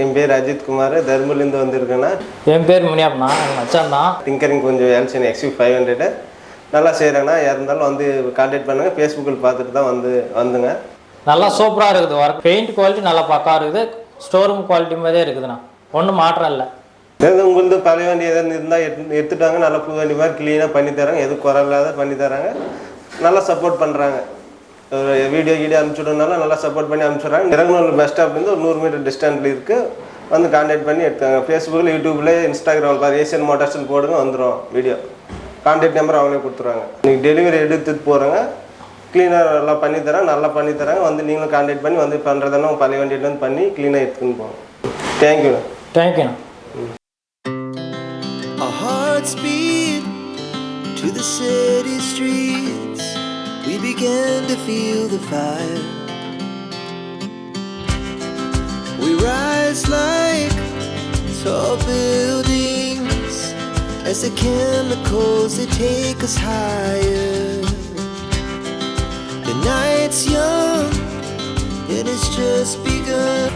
என் பேர் அஜித் குமார், தர்மபுரிலேருந்து வந்திருக்கேண்ணா. என் பேர் முனியப்பண்ணா, எங்கள் மச்சான் தான். டிங்கரிங் கொஞ்சம் எல்சின் XU500 நல்லா செய்கிறேண்ணா. யார் இருந்தாலும் வந்து கான்டாக்ட் பண்ணுங்கள். ஃபேஸ்புக்கில் பார்த்துட்டு தான் வந்துங்க. நல்லா சூப்பராக இருக்குது. ஒர்க் பெயிண்ட் குவாலிட்டி நல்லா பக்கா இருக்குது. ஸ்டோர் ரூம் குவாலிட்டி மாதிரியே இருக்குதுண்ணா, ஒன்றும் மாற்றம் இல்லை. உங்களுக்கு பழைய வண்டி எதாவது இருந்தால் எடுத்துட்டாங்க, நல்லா புது வண்டி மாதிரி க்ளீனாக பண்ணித்தராங்க, எதுவும் குறை இல்லாத பண்ணித்தராங்க. நல்லா சப்போர்ட் பண்ணுறாங்க. ஒரு வீடியோ அனுப்பிச்சுடுனாலும் நல்லா சப்போர்ட் பண்ணி அனுப்பிச்சுட்றாங்க. விரகனூர் பஸ் ஸ்டாப்லேருந்து ஒரு 100 மீட்டர் டிஸ்டன்ஸில் இருக்குது. வந்து கான்டாக்ட் பண்ணி எடுத்தாங்க. ஃபேஸ்புக்கில், யூடியூப்பில், இன்ஸ்டாகிராமில் பாரு ACN மோட்டார்ஸ்னு போடுங்க, வந்துடும் வீடியோ. கான்டாக்ட் நம்பர் அவங்களே கொடுத்துருவாங்க. நீங்கள் டெலிவரி எடுத்துகிட்டு போகிறாங்க, க்ளீனாக நல்லா பண்ணித்தராங்க, நல்லா பண்ணித்தராங்க. வந்து நீங்களும் கான்டாக்ட் பண்ணி வந்து பண்ணுறதுனா பழைய வண்டிட்டு வந்து பண்ணி க்ளீனாக எடுத்துன்னு போங்க. தேங்க்யூண்ணா. தேங்க்யூண்ணா. Our hearts beat to the city streets. We began to feel the fire. We rise like tall buildings as the chemicals, they take us higher. The night's young and it's just begun.